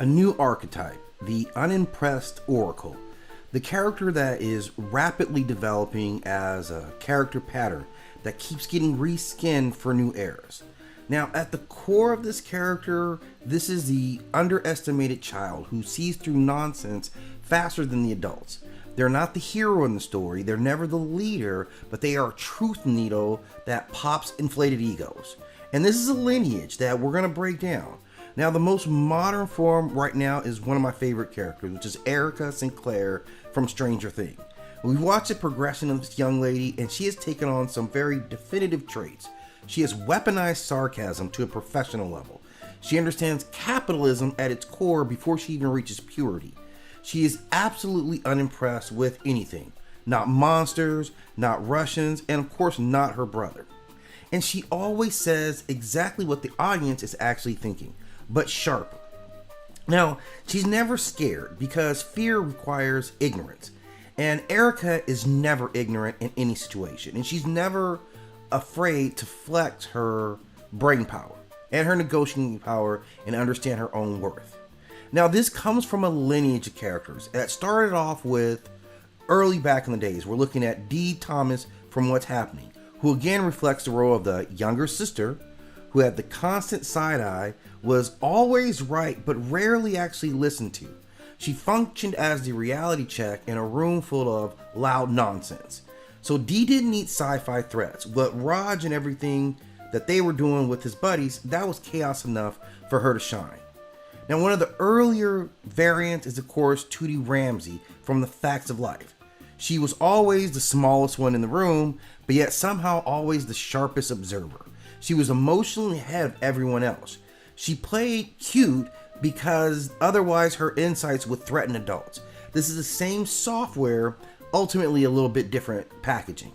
A new archetype, the Unimpressed Oracle, the character that is rapidly developing as a character pattern that keeps getting reskinned for new eras. Now, at the core of this character, this is the underestimated child who sees through nonsense faster than the adults. They're not the hero in the story, they're never the leader, but they are a truth needle that pops inflated egos. And this is a lineage that we're going to break down. Now, the most modern form right now is one of my favorite characters, which is Erica Sinclair from Stranger Things. We watched the progression of this young lady, and she has taken on some very definitive traits. She has weaponized sarcasm to a professional level. She understands capitalism at its core before she even reaches purity. She is absolutely unimpressed with anything. Not monsters, not Russians, and of course not her brother. And she always says exactly what the audience is actually thinking, but sharper. Now, she's never scared because fear requires ignorance. And Erica is never ignorant in any situation. And she's never afraid to flex her brain power and her negotiating power and understand her own worth. Now, this comes from a lineage of characters that started off with early back in the days. We're looking at Dee Thomas from What's Happening, who again reflects the role of the younger sister who had the constant side eye, was always right but rarely actually listened to. She functioned as the reality check in a room full of loud nonsense. So Dee didn't need sci-fi threats, but Raj and everything that they were doing with his buddies, that was chaos enough for her to shine. Now, one of the earlier variants is of course Tootie Ramsey from the Facts of Life. She was always the smallest one in the room, but yet somehow always the sharpest observer. She was emotionally ahead of everyone else. She played cute because otherwise her insights would threaten adults. This is the same software, ultimately a little bit different packaging.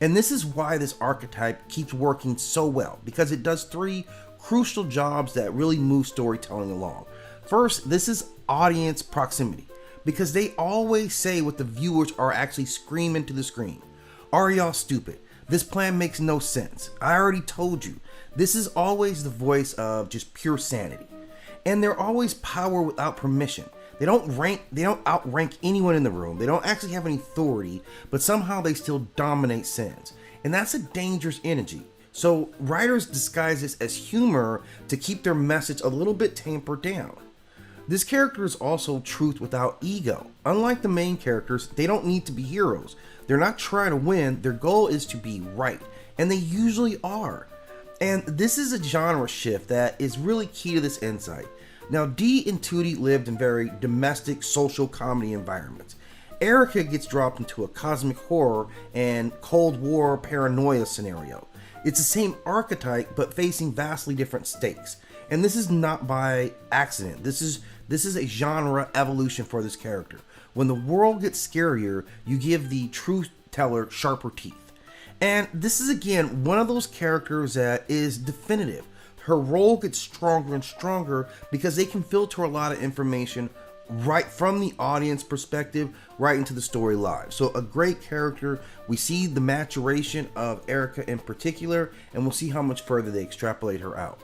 And this is why this archetype keeps working so well, because it does three crucial jobs that really move storytelling along. First, this is audience proximity, because they always say what the viewers are actually screaming to the screen. Are y'all stupid? This plan makes no sense. I already told you. This is always the voice of just pure sanity. And they're always power without permission. They don't outrank anyone in the room. They don't actually have any authority, but somehow they still dominate sins. And that's a dangerous energy. So writers disguise this as humor to keep their message a little bit tempered down. This character is also truth without ego. Unlike the main characters, they don't need to be heroes. They're not trying to win. Their goal is to be right. And they usually are. And this is a genre shift that is really key to this insight. Now, Dee and Tootie lived in very domestic social comedy environments. Erica gets dropped into a cosmic horror and Cold War paranoia scenario. It's the same archetype, but facing vastly different stakes. And this is not by accident. This is a genre evolution for this character. When the world gets scarier, you give the truth teller sharper teeth. And this is again one of those characters that is definitive. Her role gets stronger and stronger because they can filter a lot of information right from the audience perspective right into the story live. So a great character. We see the maturation of Erica in particular, and we'll see how much further they extrapolate her out.